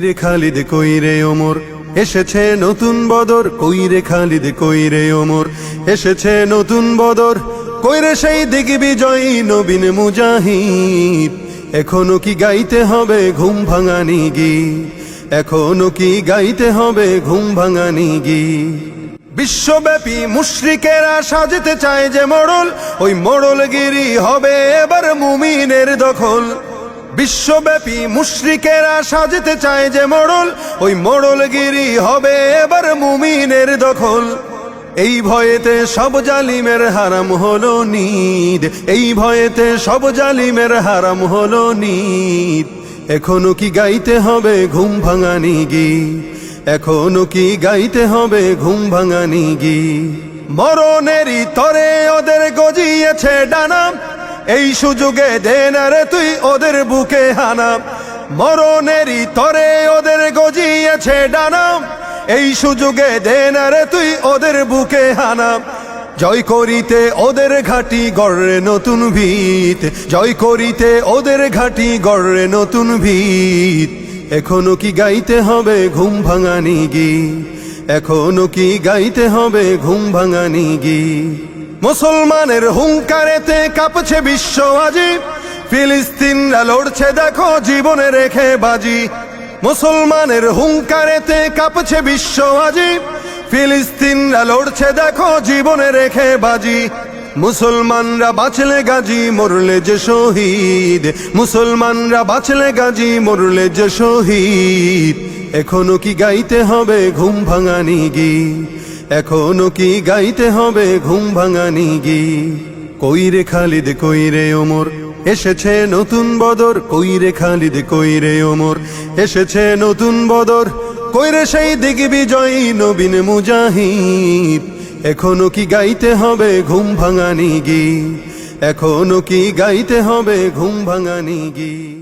কইরে খালিদ কইরে ওমর এসেছে নতুন বদর, কইরে খালিদ কইরে ওমর এসেছে নতুন বদর, কইরে সেই দিগ্বিজয়ী নবীন মুজাহিদ। এখনো কি গাইতে হবে ঘুম ভাঙানি গীত, এখনো কি গাইতে হবে ঘুম ভাঙানি গীত। বিশ্বব্যাপী মুশরিকেরা সাজতে চায় যে মোড়ল, ওই মোড়লগিরি হবে এবার মুমিনের দখল। বিশ্বব্যাপী মুশরিকেরা সাজতে চায় যে মোড়ল, ওই মোড়লগিরি হবে এবার মুমিনের দখল। এই ভয়েতে সব জালিমের হারাম হলো নিদ, এই ভয়েতে সব জালিমের হারাম হলো নিদ। এখনো কি গাইতে হবে ঘুম ভাঙানি গীত, এখনো কি গাইতে হবে ঘুম ভাঙানি গীত। মরণেরই তরে ওদের গজিয়েছে ডানা, এই সুযোগে দে না রে তুই ওদের বুকে হানা। মরণেরই তরে ওদের গজিয়েছে ডানা, এই সুযোগে দে না রে তুই ওদের বুকে হানা। জয় করিতে ওদের ঘাটি গড়ে নতুন ভিত, জয় করিতে ওদের ঘাটি গড়ে নতুন ভিত। এখনো কি গাইতে হবে ঘুম ভাঙানি গীত, এখনো কি গাইতে হবে ঘুম ভাঙানি গীত। মুসলমানের হুঙ্কারেতে কাঁপছে বিশ্ব আজি, ফিলিস্তিনরা লড়ছে দেখো জীবনে রেখে বাজি। মুসলমানের হুঙ্কারেতে কাঁপছে বিশ্ব আজি, ফিলিস্তিনরা লড়ছে দেখো জীবনে রেখে বাজি। মুসলমানরা বাঁচলে গাজী মরলে যে শহীদ, মুসলমানরা বাঁচলে গাজী মরলে যে শহীদ। এখনো কি গাইতে হবে ঘুম ভাঙানি গীত, এখনো কি গাইতে হবে ঘুম ভাঙানি গীত। কইরে খালিদ কইরে ওমর এসেছে নতুন বদর, কইরে খালিদ কইরে ওমর এসেছে নতুন বদর, কইরে সেই দিগ্বিজয়ী নবীন মুজাহিদ। এখনো কি গাইতে হবে ঘুম ভাঙানি গীত, এখনো কি গাইতে হবে ঘুম ভাঙানি গীত।